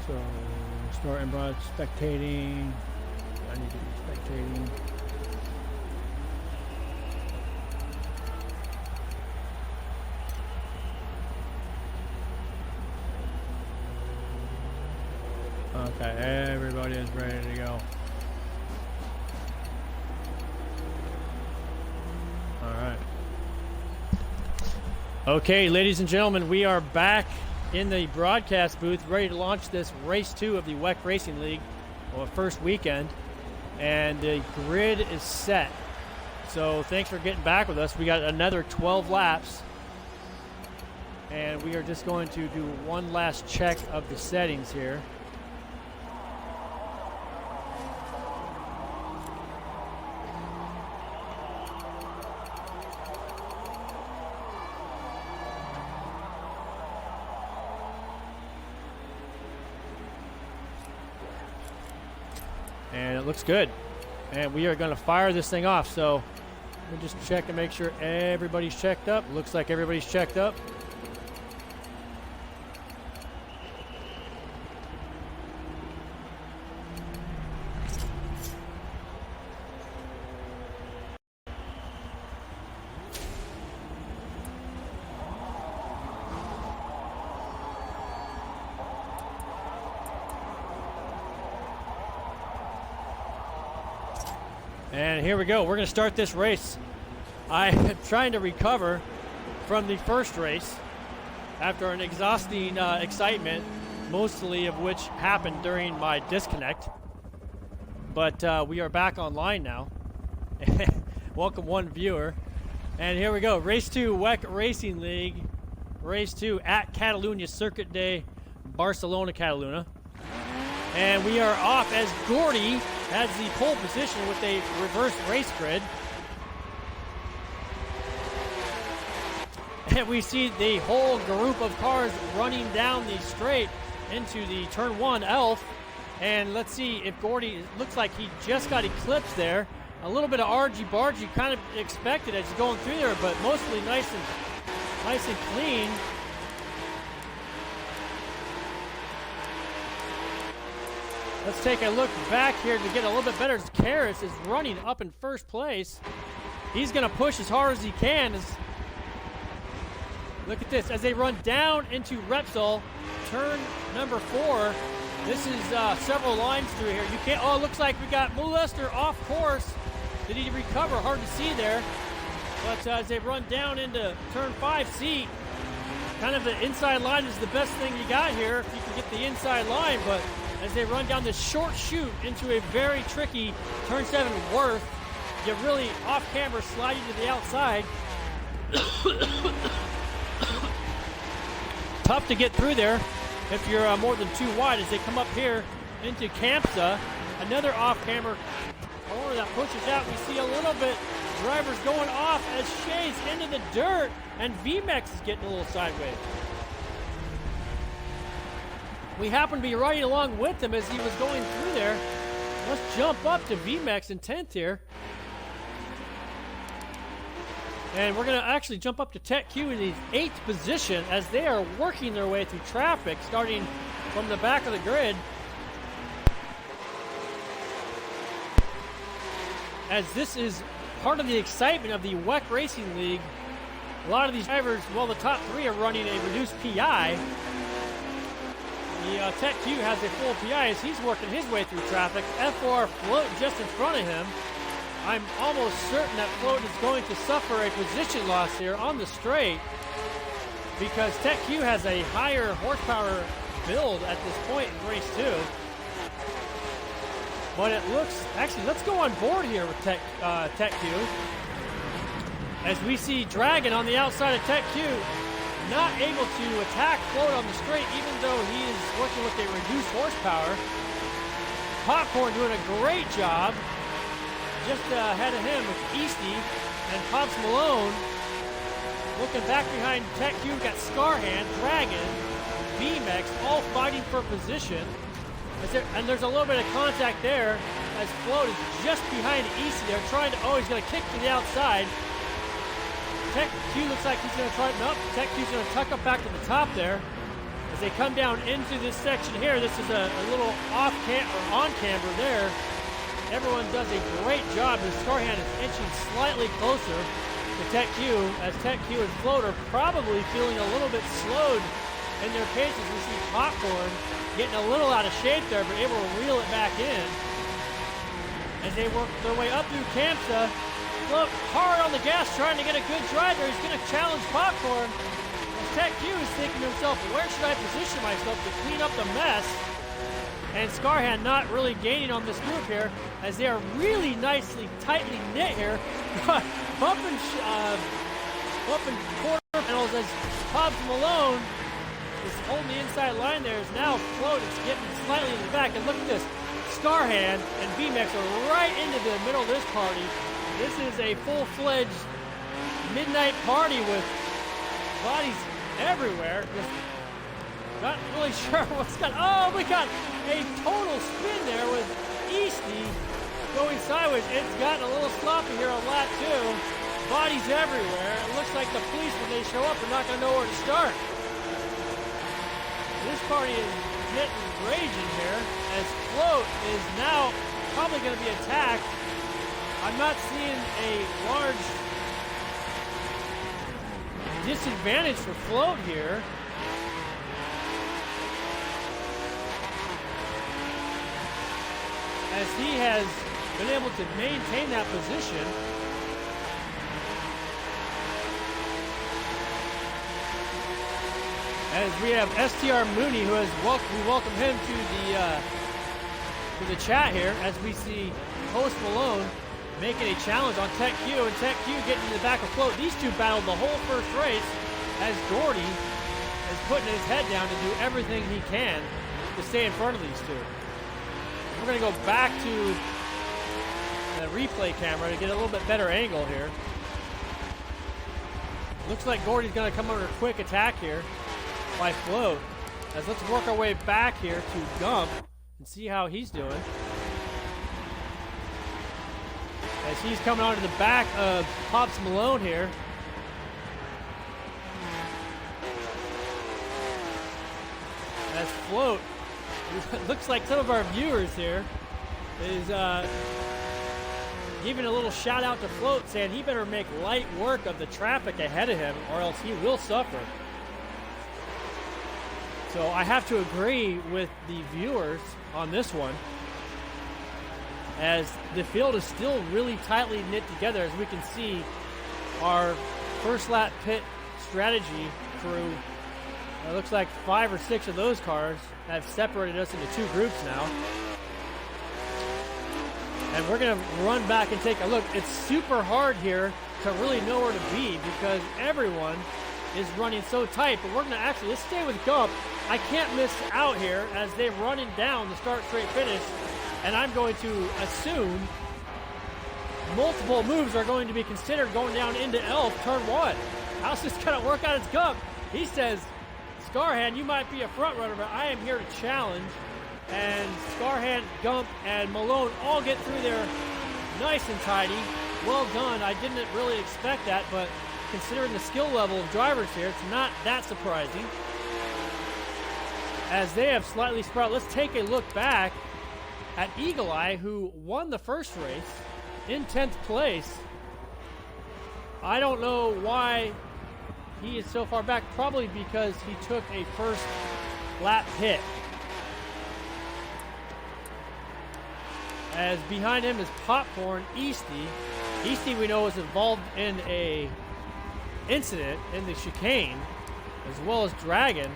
So, starting by spectating. I need to be spectating. Okay, everybody is ready to go. All right. Okay, ladies and gentlemen, we are back in the broadcast booth, ready to launch this race 2 of the WEC Racing League, well, first weekend, and the grid is set. So thanks for getting back with us. We got another 12 laps, and we are just going to do one last check of the settings here. And it looks good. And we are going to fire this thing off. So we'll just check and make sure everybody's checked up. Looks like everybody's checked up. And here we go. We're going to start this race. I am trying to recover from the first race after an exhausting excitement, mostly of which happened during my disconnect. But we are back online now. Welcome one viewer. And here we go. Race 2, WEC Racing League. Race 2 at Catalunya Circuit Day, Barcelona, Catalunya. And we are off as Gordy has the pole position with a reverse race grid. And we see the whole group of cars running down the straight into the turn 1 Elf. And let's see if Gordy, it looks like he just got eclipsed there. A little bit of argy-bargy kind of expected as he's going through there, but mostly nice and clean. Let's take a look back here to get a little bit better. Karras is running up in first place. He's going to push as hard as he can. Look at this. As they run down into Repsol, turn number 4. This is several lines through here. You can't. Oh, it looks like we got Molester off course. Did he recover? Hard to see there. But as they run down into turn 5, see, kind of the inside line is the best thing you got here if you can get the inside line. But as they run down this short chute into a very tricky turn 7 Worth, you really off camera slide into the outside. Tough to get through there if you're more than 2 wide as they come up here into Campsa. Another off camera corner that pushes out. We see a little bit drivers going off as Shay's into the dirt, and VMAX is getting a little sideways. We happen to be riding along with him as he was going through there. Let's jump up to VMAX in 10th here. And we're going to actually jump up to Tech Q in his 8th position as they are working their way through traffic, starting from the back of the grid. As this is part of the excitement of the WEC Racing League. A lot of these drivers, well, the top 3 are running a reduced PI. The Tech Q has a full PI as he's working his way through traffic. F4 Float just in front of him. I'm almost certain that Float is going to suffer a position loss here on the straight because Tech Q has a higher horsepower build at this point in race 2. But it looks, actually, let's go on board here with Tech Q. As we see Dragon on the outside of Tech Q, not able to attack Float on the straight, even though he is working with a reduced horsepower. Popcorn doing a great job. Just ahead of him with Easty and Pops Malone. Looking back behind Tech Q, got Scarhand, Dragon, VMAX, all fighting for position. And there's a little bit of contact there as Float is just behind Easty. They're trying to, oh, he's going to kick to the outside. Tech Q looks like he's going to try, nope, Tech Q's going to tuck up back to the top there. As they come down into this section here, this is a little on camber there. Everyone does a great job as Scarhand is inching slightly closer to Tech Q, as Tech Q and Float are probably feeling a little bit slowed in their paces. We see Popcorn getting a little out of shape there, but able to reel it back in. As they work their way up through Kamsa, Float hard on the gas, trying to get a good drive there. He's going to challenge Popcorn. Tech Q is thinking to himself, where should I position myself to clean up the mess? And Scarhand not really gaining on this group here, as they are really nicely, tightly knit here. bumping quarter panels as Hobbs Malone is holding the inside line there. Is now Float is getting slightly in the back. And look at this, Scarhand and VMAX are right into the middle of this party. This is a full-fledged midnight party with bodies everywhere. Just not really sure what's got. Oh, we got a total spin there with Easty going sideways. It's gotten a little sloppy here on lap 2. Bodies everywhere. It looks like the police, when they show up, are not going to know where to start. This party is getting raging here, as Float is now probably going to be attacked. I'm not seeing a large disadvantage for Float here. As he has been able to maintain that position. As we have STR Mooney, who has we welcome him to the chat here, as we see Post Malone making a challenge on Tech Q, and Tech Q getting in the back of Float. These two battled the whole first race, as Gordy is putting his head down to do everything he can to stay in front of these two. We're going to go back to the replay camera to get a little bit better angle here. Looks like Gordy's going to come under a quick attack here by Float. As let's work our way back here to Gump and see how he's doing. As he's coming onto the back of Pops Malone here. As Float, it looks like some of our viewers here is giving a little shout out to Float, saying he better make light work of the traffic ahead of him or else he will suffer. So I have to agree with the viewers on this one, as the field is still really tightly knit together. As we can see, our first lap pit strategy crew, it looks like 5 or 6 of those cars have separated us into 2 groups now. And we're going to run back and take a look. It's super hard here to really know where to be because everyone is running so tight. But we're going to actually, let's stay with Gump. I can't miss out here as they're running down the start straight finish. And I'm going to assume multiple moves are going to be considered going down into Elf turn 1. How's this going to work out? It's Gump. He says, Scarhand, you might be a front runner, but I am here to challenge. And Scarhand, Gump, and Malone all get through there nice and tidy. Well done. I didn't really expect that, but considering the skill level of drivers here, it's not that surprising. As they have slightly spread out, let's take a look back at Eagle Eye, who won the first race in 10th place. I don't know why he is so far back, probably because he took a first lap hit. As behind him is Popcorn, Easty. Easty, we know, was involved in a incident in the chicane, as well as Dragon.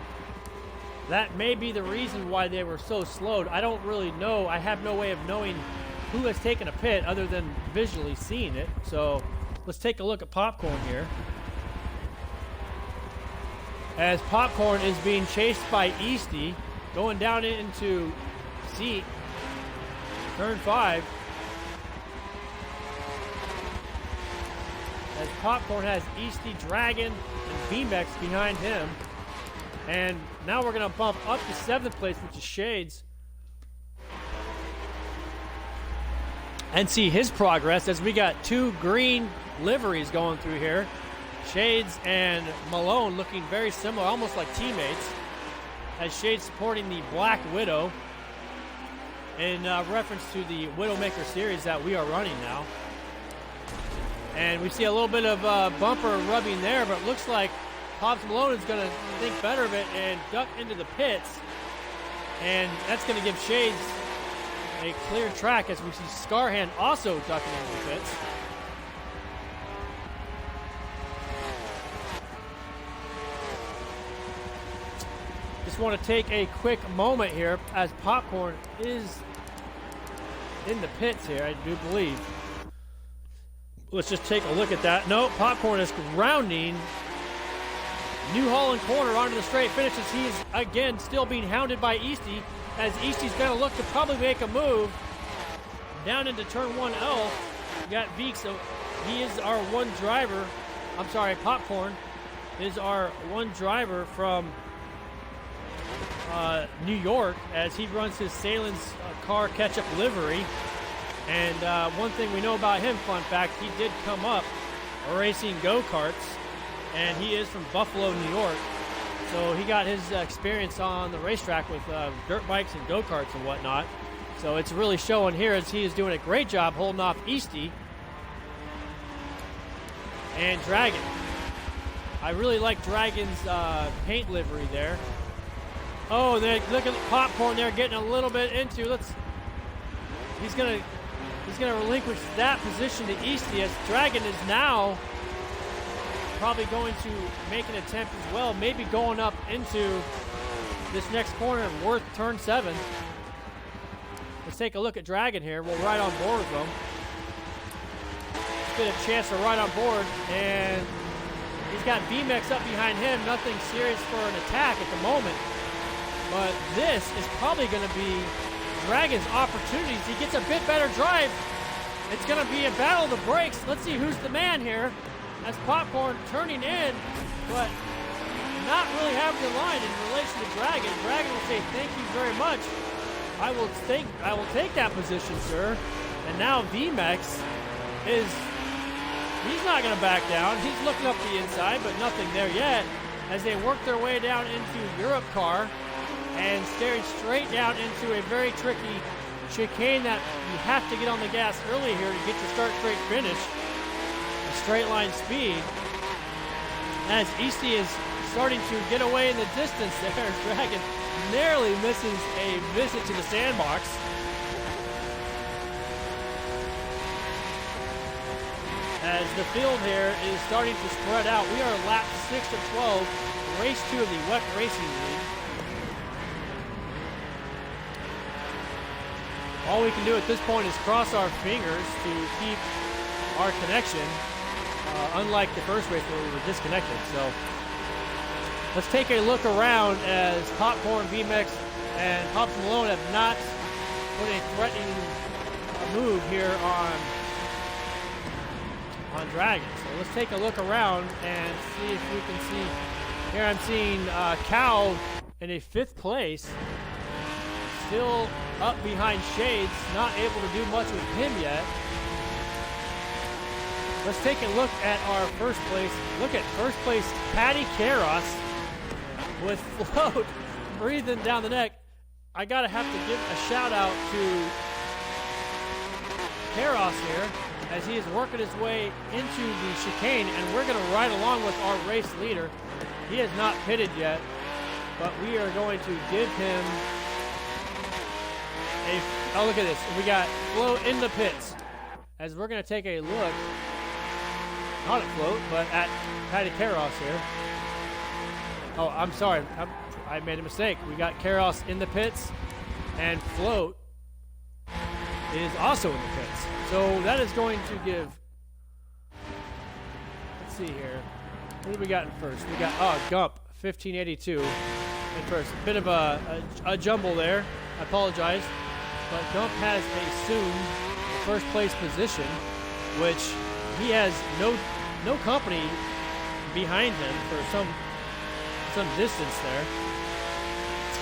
That may be the reason why they were so slowed. I don't really know. I have no way of knowing who has taken a pit other than visually seeing it. So let's take a look at Popcorn here. As Popcorn is being chased by Easty, going down into seat, turn 5. As Popcorn has Easty, Dragon, and VMAX behind him. And now we're going to bump up to 7th place, which is Shades. And see his progress as we got 2 green liveries going through here. Shades and Malone looking very similar, almost like teammates. as Shade's supporting the Black Widow in reference to the WidowMaker series that we are running now. And we see a little bit of bumper rubbing there, but it looks like Pops Malone is going to think better of it and duck into the pits. And that's going to give Shades a clear track as we see Scarhand also ducking into the pits. Just want to take a quick moment here as Popcorn is in the pits here, I do believe. Let's just take a look at that. No, Popcorn is rounding New Holland corner onto the straight finishes. He is again still being hounded by Easty, as Easty's going to look to probably make a move down into turn 1L. We got Veek, so he is our one driver. I'm sorry, Popcorn is our one driver from New York, as he runs his Salins car catch-up livery. And one thing we know about him, fun fact, he did come up racing go-karts, and he is from Buffalo, New York. So he got his experience on the racetrack with dirt bikes and go-karts and whatnot. So it's really showing here as he is doing a great job holding off Easty and Dragon. I really like Dragon's paint livery there. Oh, look at the Popcorn there getting a little bit into. He's gonna relinquish that position to Easty, as Dragon is now probably going to make an attempt as well, maybe going up into this next corner and worth turn 7. Let's take a look at Dragon here. We'll ride on board with him. Let's get a chance to ride on board, and he's got BMX up behind him. Nothing serious for an attack at the moment, but this is probably going to be Dragon's opportunities. He gets a bit better drive. It's going to be a battle of the brakes. Let's see who's the man here, as Popcorn turning in, but not really having the line in relation to Dragon. Dragon will say, "Thank you very much. I will take that position, sir." And now VMAX he's not going to back down. He's looking up the inside, but nothing there yet, as they work their way down into Europe car and staring straight down into a very tricky chicane that you have to get on the gas early here to get your start straight finish. A straight line speed, as Easty is starting to get away in the distance there. Dragon narrowly misses a visit to the sandbox. As the field here is starting to spread out. We are lap 6 of 12, race 2 of the WEC Racing League. All we can do at this point is cross our fingers to keep our connection, unlike the first race where we were disconnected. So let's take a look around, as Popcorn, VMAX, and Pops Malone have not put a threatening move here on Dragon. So let's take a look around and see if we can see. Here I'm seeing Cal in a 5th place, still up behind Shades, not able to do much with him yet. Let's take a look at our first place. Look at first place, Patty Karos with Float breathing down the neck. I gotta have to give a shout out to Karos here, as he is working his way into the chicane, and we're gonna ride along with our race leader. He has not pitted yet, but we are going to give him oh, look at this. We got Float in the pits, as we're going to take a look, not at Float, but at Patty Karos here. Oh, I'm sorry. I made a mistake. We got Karos in the pits, and Float is also in the pits. So that is going to give, let's see here. What do we got in first? We got, Gump, 1582 in first. A bit of a jumble there. I apologize. But Gump has assumed the first place position, which he has no company behind him for some distance there,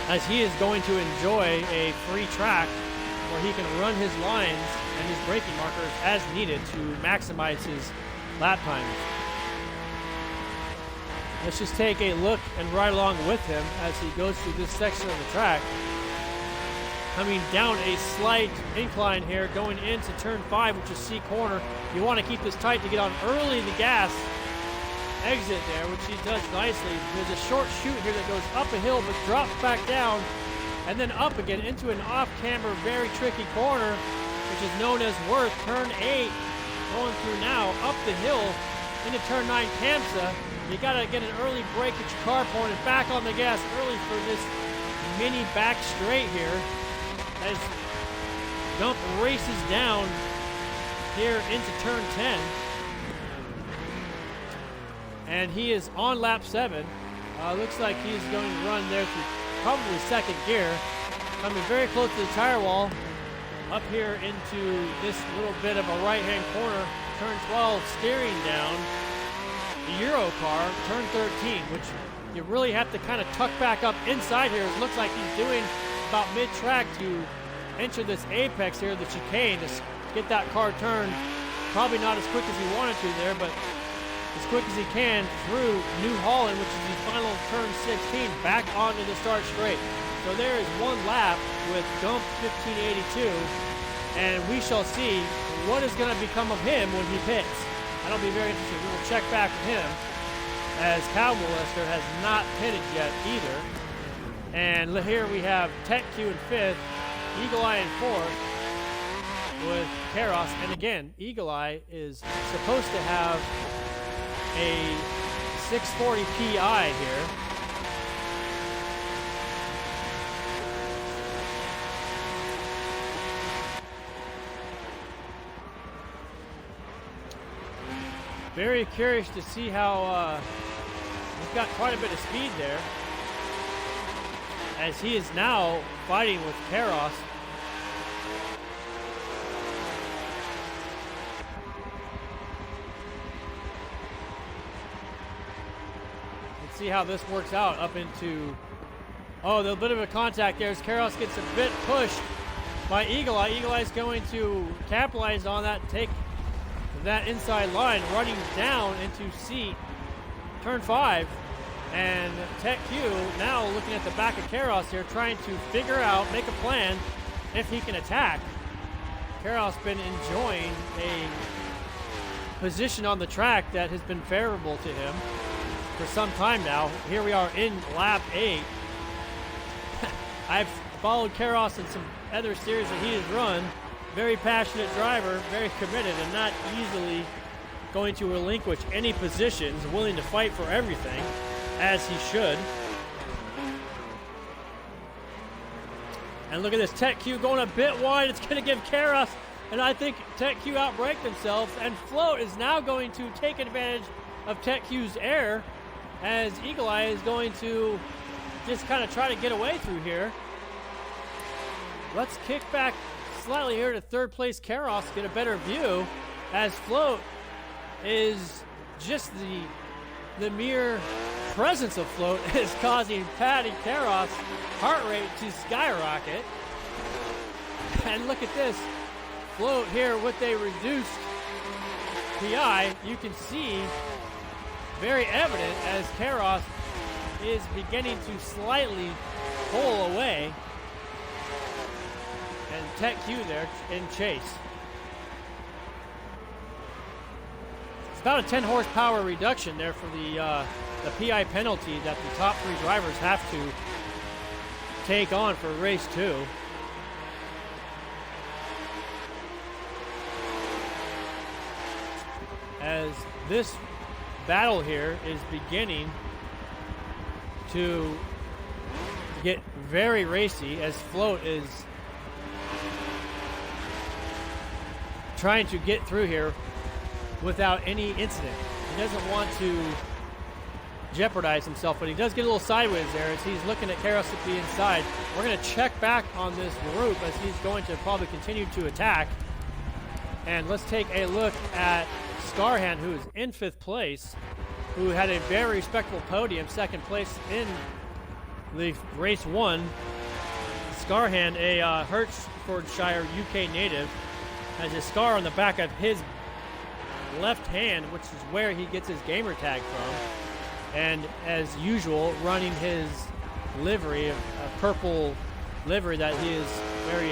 as he is going to enjoy a free track where he can run his lines and his braking markers as needed to maximize his lap times. Let's just take a look and ride along with him as he goes through this section of the track. Coming down a slight incline here, going into turn 5, which is C corner. You want to keep this tight to get on early the gas exit there, which he does nicely. There's a short chute here that goes up a hill but drops back down and then up again into an off-camber, very tricky corner, which is known as Worth. Turn 8, going through now, up the hill into turn 9, Kamsa. You got to get an early break, get your car pointed back on the gas early for this mini back straight here as Gump races down here into turn 10. And he is on lap 7. Looks like he's going to run there through probably second gear. Coming very close to the tire wall. Up here into this little bit of a right-hand corner. Turn 12, steering down. The Euro car, turn 13, which you really have to kind of tuck back up inside here. It looks like he's doing about mid-track to enter this apex here, the chicane, to get that car turned. Probably not as quick as he wanted to there, but as quick as he can through New Holland, which is the final turn 16, back onto the start straight. So there is one lap with Gump 1582, and we shall see what is going to become of him when he pits. That'll be very interesting. We will check back with him, as Cow Molester has not pitted yet either. And here we have Tech Q in 5th, Eagle Eye in 4th with Karos. And again, Eagle Eye is supposed to have a 640 PI here. Very curious to see how he's got quite a bit of speed there, as he is now fighting with Karos. Let's see how this works out up into, oh, the bit of a contact there as Karos gets a bit pushed by Eagle Eye. Eagle Eye is going to capitalize on that and take that inside line, running down into C, turn 5, and Tech Q now looking at the back of Karos here, trying to figure out, make a plan if he can attack. Karos been enjoying a position on the track that has been favorable to him for some time now. Here we are in lap 8. I've followed Karos in some other series that he has run. Very passionate driver, very committed, and not easily going to relinquish any positions, willing to fight for everything, as he should. And look at this, Tech Q going a bit wide. It's going to give Karos, and I think Tech Q outbraked themselves, and Float is now going to take advantage of Tech Q's air, as Eagle Eye is going to just kind of try to get away through here. Let's kick back slightly here to third place Karos, get a better view, as Float is just the mere presence of Float is causing Patty Karos' heart rate to skyrocket. And look at this, Float here with a reduced PI, you can see very evident as Karos is beginning to slightly pull away. And Tech Q there in chase. It's about a 10 horsepower reduction there for the PI penalty that the top 3 drivers have to take on for race 2. As this battle here is beginning to get very racy, as Float is trying to get through here without any incident. He doesn't want to jeopardize himself, but he does get a little sideways there as he's looking at Karos to be inside. We're going to check back on this group as he's going to probably continue to attack. And let's take a look at Scarhand, who is in 5th place, who had a very respectable podium, 2nd place in the race 1. Scarhand, a Hertfordshire, UK native, has a scar on the back of his left hand, which is where he gets his gamer tag from. and as usual, running his livery, a purple livery that he is very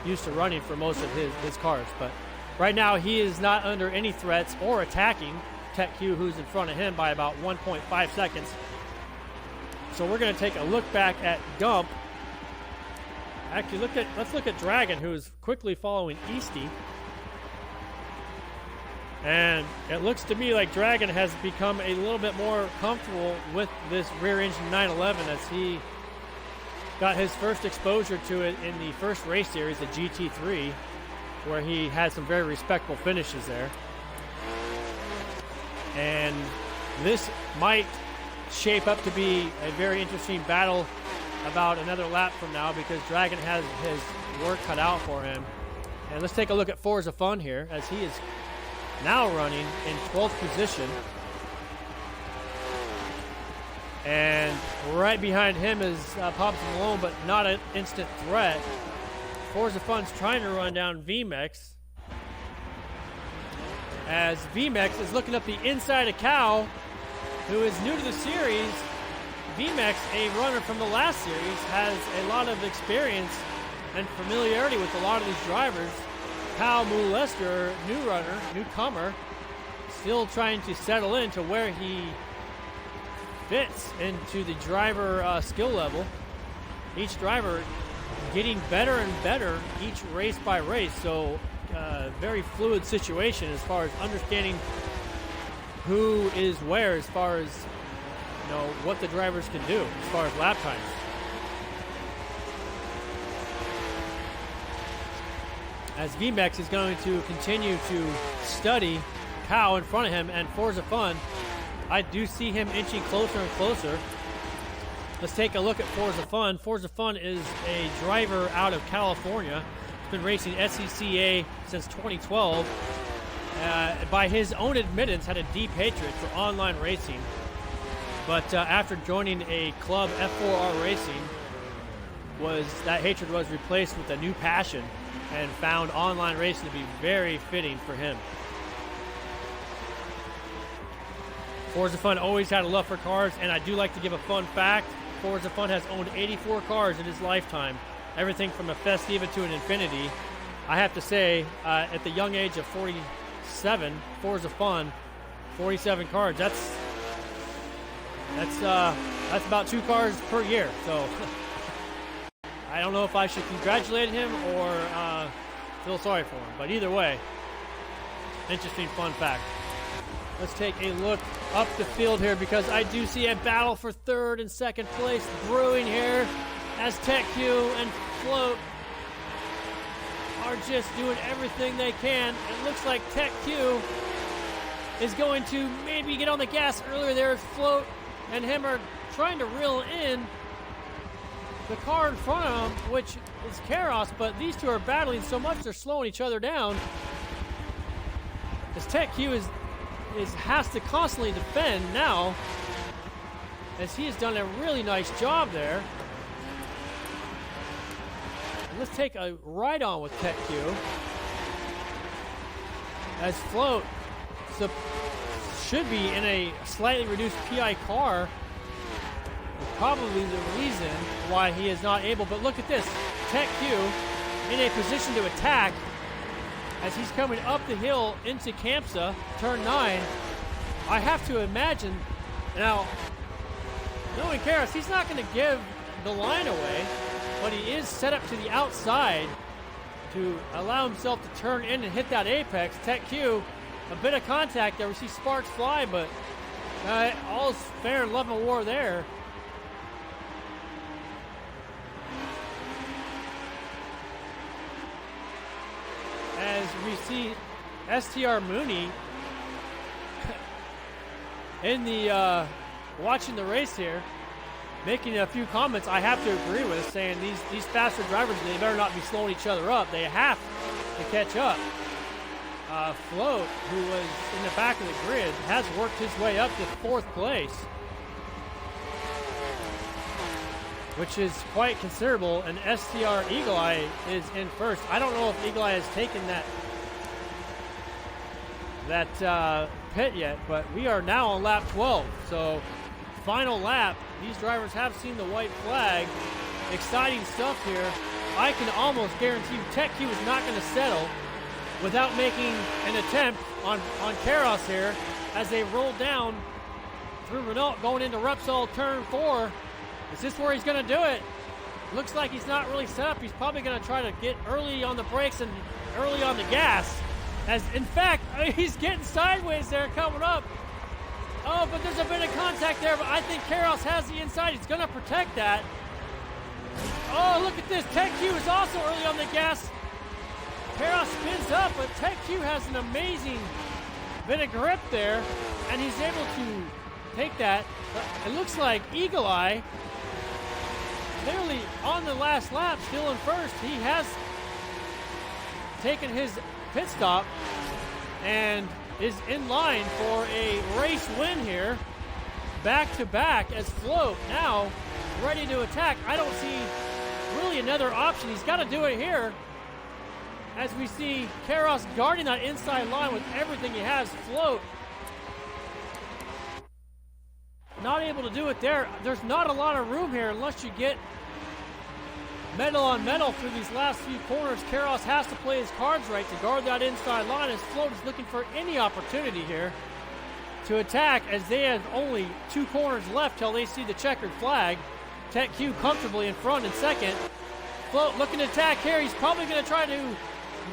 used to running for most of his cars. But right now, he is not under any threats or attacking Tech Q, who's in front of him by about 1.5 seconds. So we're going to take a look back at Gump. Actually, let's look at Dragon, who is quickly following Easty. And it looks to me like Dragon has become a little bit more comfortable with this rear engine 911 as he got his first exposure to it in the first race series, the GT3, where he had some very respectable finishes there. And this might shape up to be a very interesting battle about another lap from now, because Dragon has his work cut out for him. And let's take a look at Forza Fun here, as he is now running in 12th position. And right behind him is Pops Malone, but not an instant threat. Forza Fun's trying to run down VMEX, as VMEX is looking up the inside of Cow, who is new to the series. VMEX, a runner from the last series, has a lot of experience and familiarity with a lot of these drivers. Kyle Mulester, newcomer, still trying to settle into where he fits into the driver skill level. Each driver getting better and better each race by race. So very fluid situation as far as understanding who is where, as far as what the drivers can do as far as lap times. As VMEX is going to continue to study Cow in front of him and Forza Fun, I do see him inching closer and closer. Let's take a look at Forza Fun. Forza Fun is a driver out of California. He's been racing SCCA since 2012. By his own admittance, had a deep hatred for online racing. But after joining a club, F4R Racing, that hatred was replaced with a new passion, and found online racing to be very fitting for him. Forza Fun always had a love for cars, and I do like to give a fun fact. Forza Fun has owned 84 cars in his lifetime, everything from a Festiva to an Infiniti. I have to say, at the young age of 47, Forza Fun, 47 cars, that's about 2 cars per year. So I don't know if I should congratulate him or feel sorry for him, but either way, interesting fun fact. Let's take a look up the field here, because I do see a battle for third and second place brewing here, as Tech Q and Float are just doing everything they can. It looks like Tech Q is going to maybe get on the gas earlier there, as Float and him are trying to reel in the car in front of him, which is Chaos, but these two are battling so much they're slowing each other down, as Tech Q has to constantly defend now, as he has done a really nice job there. And let's take a ride-on with Tech Q, as Float should be in a slightly reduced PI car, probably the reason why he is not able. But look at this, Tech Q in a position to attack as he's coming up the hill into Campsa, turn 9. I have to imagine, now, knowing Karras, he's not going to give the line away, but he is set up to the outside to allow himself to turn in and hit that apex. Tech Q, a bit of contact there. We see sparks fly, but all is fair and love and war there. As we see STR Mooney in the watching the race here, making a few comments I have to agree with, saying these faster drivers, they better not be slowing each other up. They have to catch up. Float, who was in the back of the grid, has worked his way up to 4th place, which is quite considerable, and STR Eagle Eye is in first. I don't know if Eagle Eye has taken that pit yet, but we are now on lap 12. So final lap. These drivers have seen the white flag. Exciting stuff here. I can almost guarantee you Tech Q is not going to settle without making an attempt on Karos here as they roll down through Renault going into Repsol turn 4. Is this where he's going to do it? Looks like he's not really set up. He's probably going to try to get early on the brakes and early on the gas. As in fact, he's getting sideways there coming up. Oh, but there's a bit of contact there, but I think Karos has the inside. He's going to protect that. Oh, look at this. Tech Q is also early on the gas. Karos spins up, but Tech Q has an amazing bit of grip there, and he's able to take that. It looks like Eagle Eye, nearly on the last lap, still in first. He has taken his pit stop and is in line for a race win here. Back to back as Float now ready to attack. I don't see really another option. He's got to do it here. As we see Karos guarding that inside line with everything he has. Float not able to do it there. There's not a lot of room here unless you get metal on metal through these last few corners. Karos has to play his cards right to guard that inside line as Float is looking for any opportunity here to attack as they have only 2 corners left till they see the checkered flag. Tech Q comfortably in front in second. Float looking to attack here. He's probably going to try to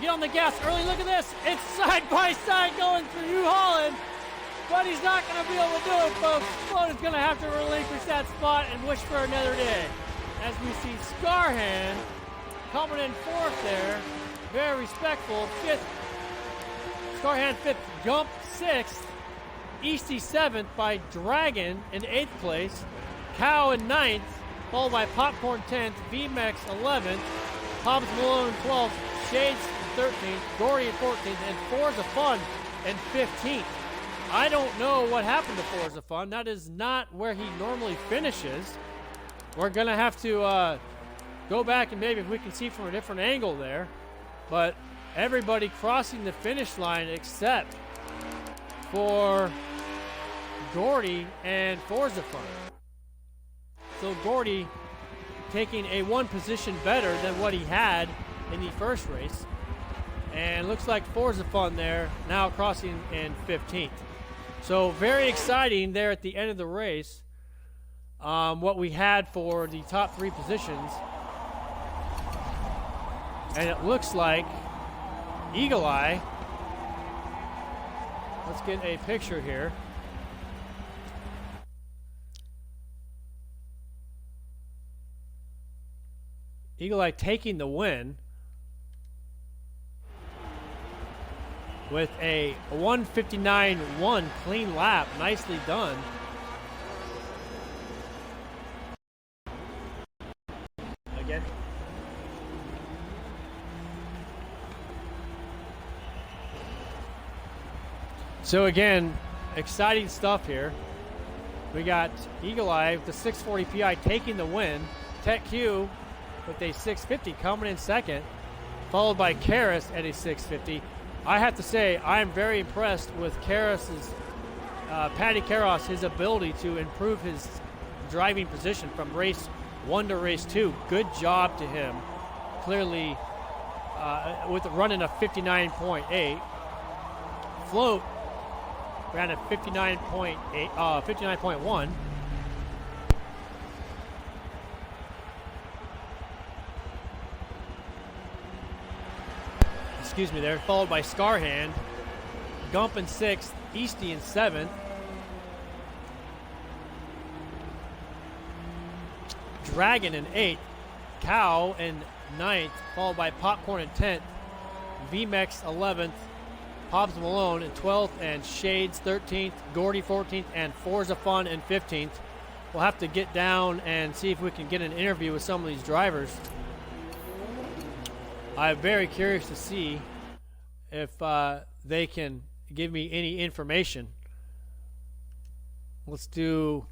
get on the gas early. Look at this. It's side by side going through New Holland, but he's not going to be able to do it, folks. Float is going to have to relinquish that spot and wish for another day. As we see Scarhand coming in 4th there. Very respectful. 5th. Scarhand 5th. Gump 6th. Easty 7th by Dragon in 8th place. Cow in 9th. Followed by Popcorn 10th. VMAX 11th. Hobbs Malone 12th. Shades 13th. Gory in 14th. And Forza Fun in 15th. I don't know what happened to Forza Fun. That is not where he normally finishes. We're going to have to go back and maybe if we can see from a different angle there. But everybody crossing the finish line except for Gordy and Forza Fun. So Gordy taking a 1 position better than what he had in the first race. And looks like Forza Fun there now crossing in 15th. So very exciting there at the end of the race. What we had for the top 3 positions. And it looks like Eagle Eye. Let's get a picture here. Eagle Eye taking the win with a 1:59.1 clean lap. Nicely done. Again. So again, exciting stuff here. We got Eagle Eye with the 640 PI taking the win. Tech Q with a 650 coming in second, followed by Karos at a 650. I have to say, I'm very impressed with Karos's, Patty Karos, his ability to improve his driving position from race 1 to race 2. Good job to him. Clearly, with running a 59.8. Float ran a 59.1. Excuse me there, followed by Scarhand. Gump in 6th, Easty in 7th. Dragon in 8th. Cow in 9th, followed by Popcorn in 10th. VMAX 11th. Hobbs Malone in 12th, and Shades 13th, Gordy 14th, and Forza Fun in 15th. We'll have to get down and see if we can get an interview with some of these drivers. I'm very curious to see if they can give me any information. Let's see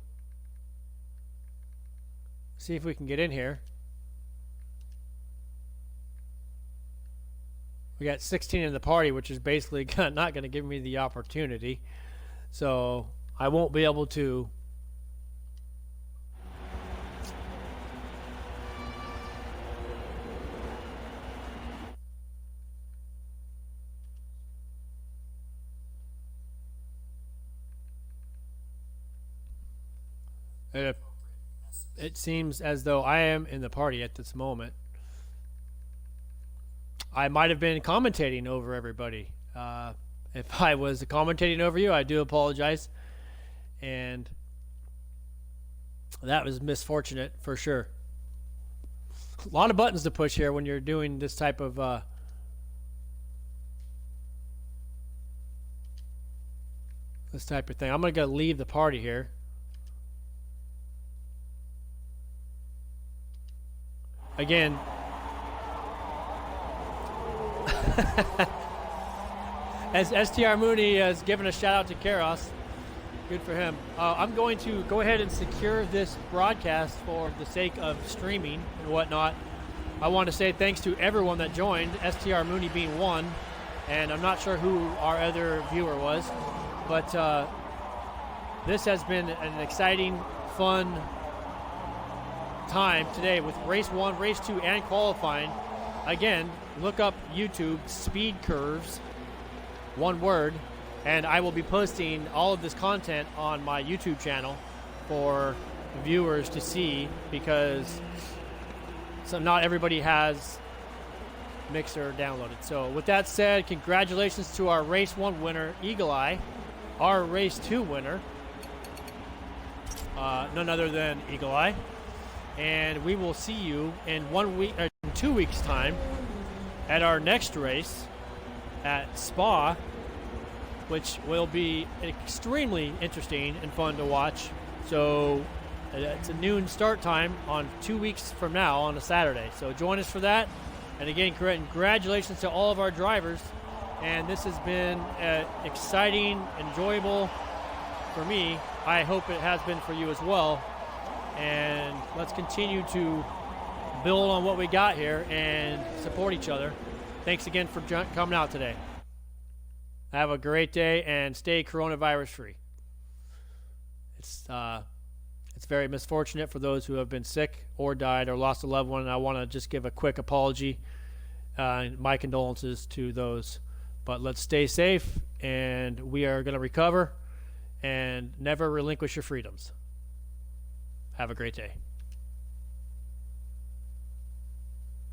if we can get in here. We got 16 in the party, which is basically not going to give me the opportunity. So I won't be able to It seems as though I am in the party at this moment. I might have been commentating over everybody. If I was commentating over you, I do apologize. And that was misfortunate for sure. A lot of buttons to push here when you're doing this type of thing. I'm gonna leave the party here. Again, as STR Mooney has given a shout out to Karos, good for him. I'm going to go ahead and secure this broadcast for the sake of streaming and whatnot. I want to say thanks to everyone that joined, STR Mooney being one, and I'm not sure who our other viewer was, but this has been an exciting, fun time today with race 1, race 2, and qualifying. Again, look up YouTube speed curves, one word, and I will be posting all of this content on my YouTube channel for viewers to see, because not everybody has Mixer downloaded. So with that said, congratulations to our race 1 winner, Eagle Eye, our race 2 winner, none other than Eagle Eye. And we will see you in 2 weeks' time at our next race at Spa, which will be extremely interesting and fun to watch. So it's a noon start time on 2 weeks from now on a Saturday. So join us for that. And again, congratulations to all of our drivers. And this has been exciting, enjoyable for me. I hope it has been for you as well. And let's continue to build on what we got here and support each other. Thanks again for coming out today. Have a great day and stay coronavirus free. It's very misfortunate for those who have been sick or died or lost a loved one. And I want to just give a quick apology and my condolences to those. But let's stay safe, and we are going to recover and never relinquish your freedoms. Have a great day.